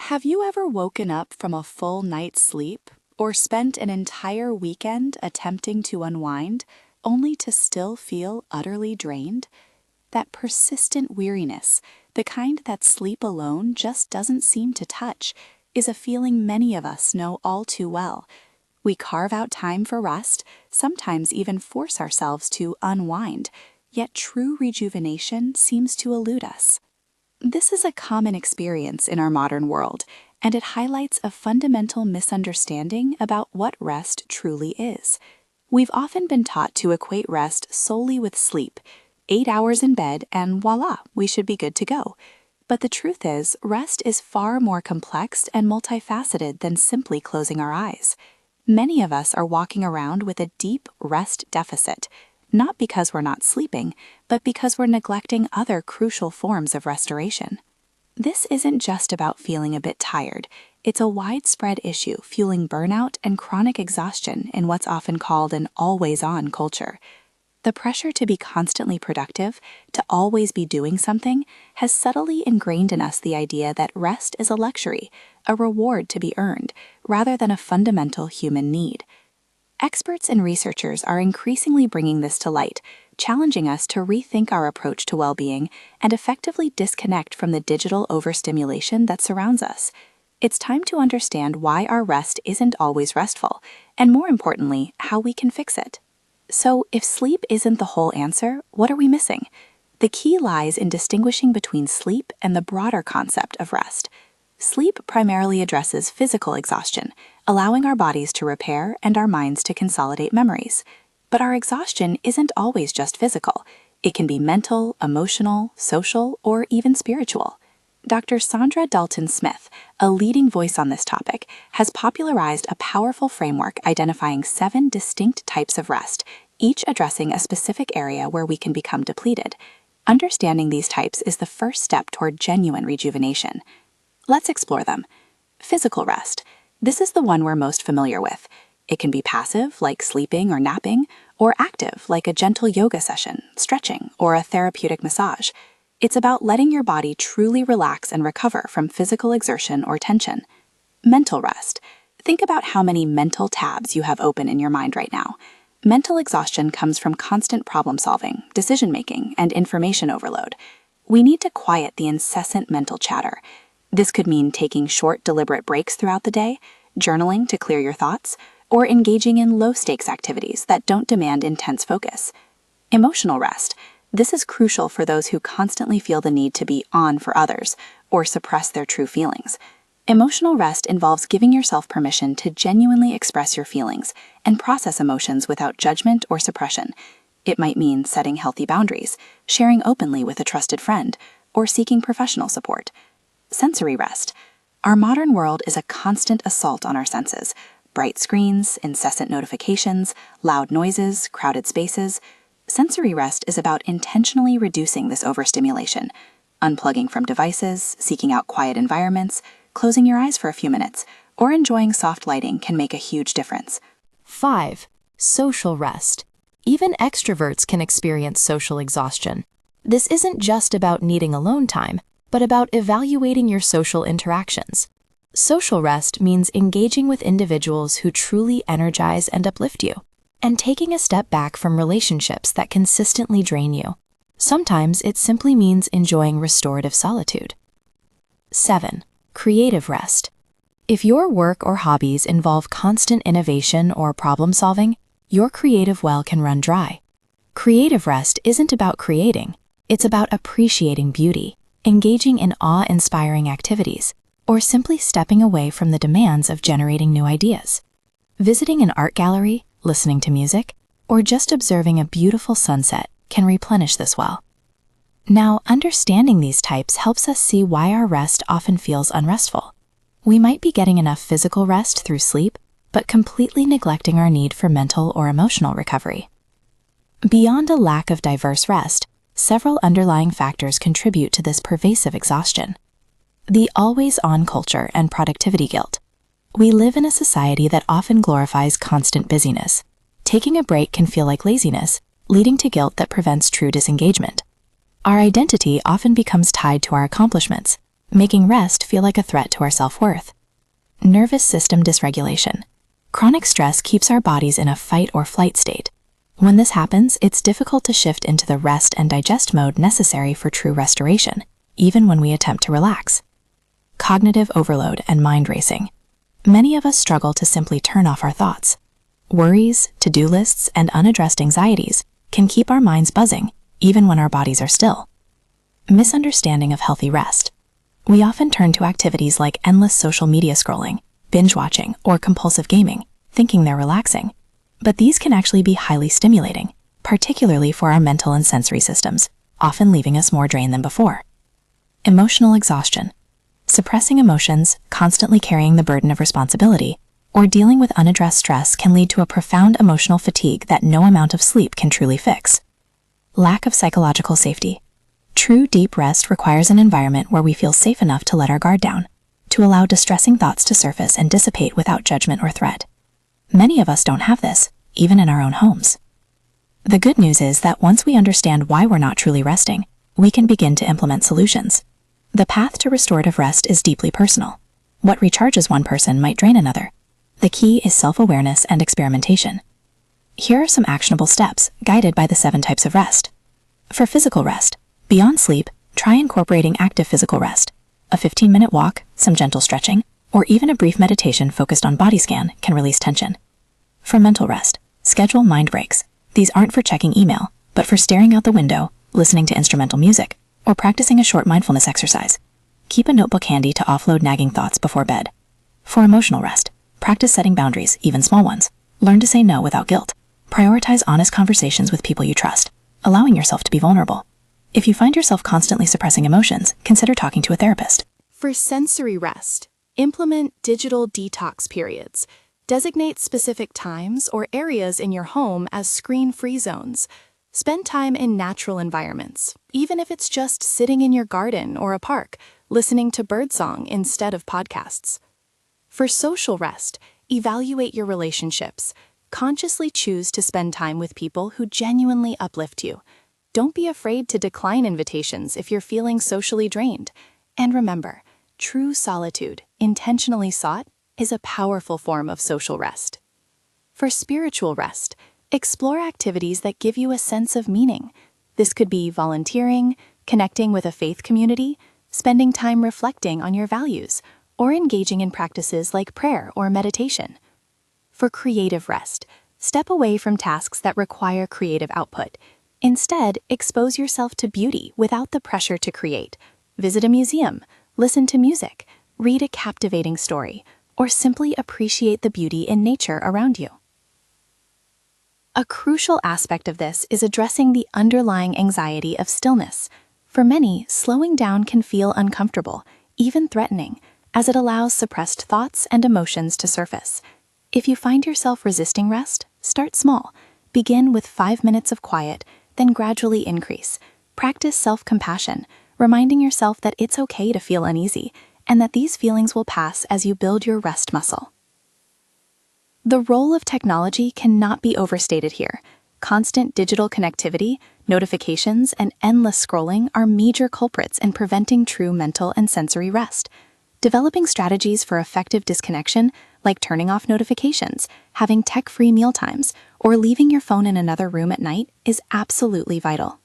Have you ever woken up from a full night's sleep or spent an entire weekend attempting to unwind, only to still feel utterly drained? That persistent weariness, the kind that sleep alone just doesn't seem to touch, is a feeling many of us know all too well. We carve out time for rest, sometimes even force ourselves to unwind, yet true rejuvenation seems to elude us. This is a common experience in our modern world, and it highlights a fundamental misunderstanding about what rest truly is. We've often been taught to equate rest solely with sleep. 8 hours in bed and voila, we should be good to go. But the truth is, rest is far more complex and multifaceted than simply closing our eyes. Many of us are walking around with a deep rest deficit, not because we're not sleeping, but because we're neglecting other crucial forms of restoration. This isn't just about feeling a bit tired. It's a widespread issue fueling burnout and chronic exhaustion in what's often called an always-on culture. The pressure to be constantly productive, to always be doing something, has subtly ingrained in us the idea that rest is a luxury, a reward to be earned, rather than a fundamental human need. Experts and researchers are increasingly bringing this to light, challenging us to rethink our approach to well-being and effectively disconnect from the digital overstimulation that surrounds us. It's time to understand why our rest isn't always restful, and more importantly, how we can fix it. So, if sleep isn't the whole answer, what are we missing? The key lies in distinguishing between sleep and the broader concept of rest. Sleep primarily addresses physical exhaustion, allowing our bodies to repair and our minds to consolidate memories. But our exhaustion isn't always just physical. It can be mental, emotional, social, or even spiritual. Dr. Saundra Dalton-Smith, a leading voice on this topic, has popularized a powerful framework identifying 7 distinct types of rest, each addressing a specific area where we can become depleted. Understanding these types is the first step toward genuine rejuvenation. Let's explore them. Physical rest. This is the one we're most familiar with. It can be passive, like sleeping or napping, or active, like a gentle yoga session, stretching, or a therapeutic massage. It's about letting your body truly relax and recover from physical exertion or tension. Mental rest. Think about how many mental tabs you have open in your mind right now. Mental exhaustion comes from constant problem solving, decision making, and information overload. We need to quiet the incessant mental chatter. This could mean taking short, deliberate breaks throughout the day, journaling to clear your thoughts, or engaging in low-stakes activities that don't demand intense focus. Emotional rest. This is crucial for those who constantly feel the need to be on for others or suppress their true feelings. Emotional rest involves giving yourself permission to genuinely express your feelings and process emotions without judgment or suppression. It might mean setting healthy boundaries, sharing openly with a trusted friend, or seeking professional support. Sensory rest. Our modern world is a constant assault on our senses. Bright screens, incessant notifications, loud noises, crowded spaces. Sensory rest is about intentionally reducing this overstimulation, unplugging from devices, seeking out quiet environments, closing your eyes for a few minutes, or enjoying soft lighting can make a huge difference. 5. Social rest. Even extroverts can experience social exhaustion. This isn't just about needing alone time, but about evaluating your social interactions. Social rest means engaging with individuals who truly energize and uplift you, and taking a step back from relationships that consistently drain you. Sometimes it simply means enjoying restorative solitude. 7. Creative rest. If your work or hobbies involve constant innovation or problem solving, your creative well can run dry. Creative rest isn't about creating, it's about appreciating beauty, engaging in awe-inspiring activities, or simply stepping away from the demands of generating new ideas. Visiting an art gallery, listening to music, or just observing a beautiful sunset can replenish this well. Now, understanding these types helps us see why our rest often feels unrestful. We might be getting enough physical rest through sleep, but completely neglecting our need for mental or emotional recovery. Beyond a lack of diverse rest, several underlying factors contribute to this pervasive exhaustion. The always-on culture and productivity guilt. We live in a society that often glorifies constant busyness. Taking a break can feel like laziness, leading to guilt that prevents true disengagement. Our identity often becomes tied to our accomplishments, making rest feel like a threat to our self-worth. Nervous system dysregulation. Chronic stress keeps our bodies in a fight or flight state. When this happens, it's difficult to shift into the rest and digest mode necessary for true restoration, even when we attempt to relax. Cognitive overload and mind racing. Many of us struggle to simply turn off our thoughts. Worries, to-do lists, and unaddressed anxieties can keep our minds buzzing, even when our bodies are still. Misunderstanding of healthy rest. We often turn to activities like endless social media scrolling, binge watching, or compulsive gaming, thinking they're relaxing. But these can actually be highly stimulating, particularly for our mental and sensory systems, often leaving us more drained than before. Emotional exhaustion. Suppressing emotions, constantly carrying the burden of responsibility, or dealing with unaddressed stress can lead to a profound emotional fatigue that no amount of sleep can truly fix. Lack of psychological safety. True deep rest requires an environment where we feel safe enough to let our guard down, to allow distressing thoughts to surface and dissipate without judgment or threat. Many of us don't have this, even in our own homes. The good news is that once we understand why we're not truly resting, we can begin to implement solutions. The path to restorative rest is deeply personal. What recharges one person might drain another. The key is self-awareness and experimentation. Here are some actionable steps guided by the 7 types of rest. For physical rest, beyond sleep, try incorporating active physical rest. A 15-minute walk, some gentle stretching, or even a brief meditation focused on body scan can release tension. For mental rest, schedule mind breaks. These aren't for checking email, but for staring out the window, listening to instrumental music, or practicing a short mindfulness exercise. Keep a notebook handy to offload nagging thoughts before bed. For emotional rest, practice setting boundaries, even small ones. Learn to say no without guilt. Prioritize honest conversations with people you trust, allowing yourself to be vulnerable. If you find yourself constantly suppressing emotions, consider talking to a therapist. For sensory rest, implement digital detox periods. Designate specific times or areas in your home as screen-free zones. Spend time in natural environments, even if it's just sitting in your garden or a park, listening to birdsong instead of podcasts. For social rest, evaluate your relationships. Consciously choose to spend time with people who genuinely uplift you. Don't be afraid to decline invitations if you're feeling socially drained. And remember, true solitude, intentionally sought, is a powerful form of social rest. For spiritual rest, explore activities that give you a sense of meaning. This could be volunteering, connecting with a faith community, spending time reflecting on your values, or engaging in practices like prayer or meditation. For creative rest, step away from tasks that require creative output. Instead, expose yourself to beauty without the pressure to create. Visit a museum, listen to music, read a captivating story, or simply appreciate the beauty in nature around you. A crucial aspect of this is addressing the underlying anxiety of stillness. For many, slowing down can feel uncomfortable, even threatening, as it allows suppressed thoughts and emotions to surface. If you find yourself resisting rest, start small. Begin with 5 minutes of quiet, then gradually increase. Practice self-compassion, reminding yourself that it's okay to feel uneasy, and that these feelings will pass as you build your rest muscle. The role of technology cannot be overstated here. Constant digital connectivity, notifications, and endless scrolling are major culprits in preventing true mental and sensory rest. Developing strategies for effective disconnection, like turning off notifications, having tech-free mealtimes, or leaving your phone in another room at night, is absolutely vital.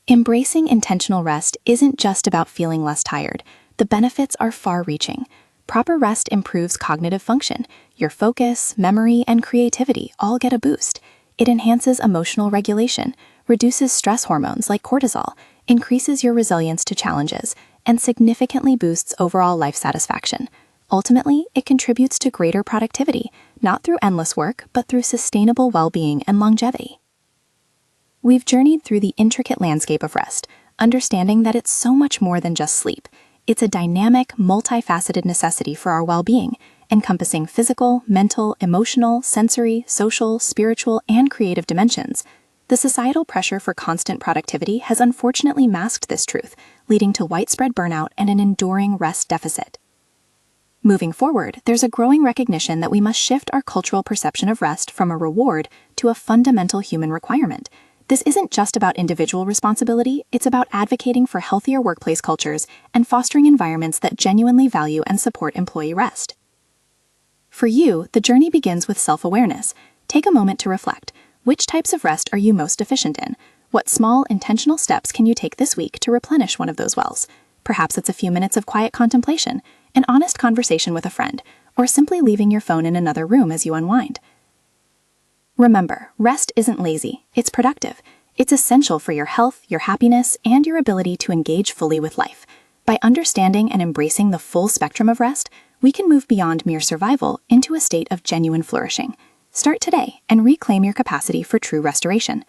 Embracing intentional rest isn't just about feeling less tired. The benefits are far-reaching. Proper rest improves cognitive function. Your focus, memory, and creativity all get a boost. It enhances emotional regulation, reduces stress hormones like cortisol, increases your resilience to challenges, and significantly boosts overall life satisfaction. Ultimately, it contributes to greater productivity, not through endless work, but through sustainable well-being and longevity. We've journeyed through the intricate landscape of rest, understanding that it's so much more than just sleep. It's a dynamic, multifaceted necessity for our well-being, encompassing physical, mental, emotional, sensory, social, spiritual, and creative dimensions. The societal pressure for constant productivity has unfortunately masked this truth, leading to widespread burnout and an enduring rest deficit. Moving forward, there's a growing recognition that we must shift our cultural perception of rest from a reward to a fundamental human requirement. This isn't just about individual responsibility, it's about advocating for healthier workplace cultures and fostering environments that genuinely value and support employee rest. For you, the journey begins with self-awareness. Take a moment to reflect. Which types of rest are you most deficient in? What small, intentional steps can you take this week to replenish one of those wells? Perhaps it's a few minutes of quiet contemplation, an honest conversation with a friend, or simply leaving your phone in another room as you unwind. Remember, rest isn't lazy, it's productive. It's essential for your health, your happiness, and your ability to engage fully with life. By understanding and embracing the full spectrum of rest, we can move beyond mere survival into a state of genuine flourishing. Start today and reclaim your capacity for true restoration.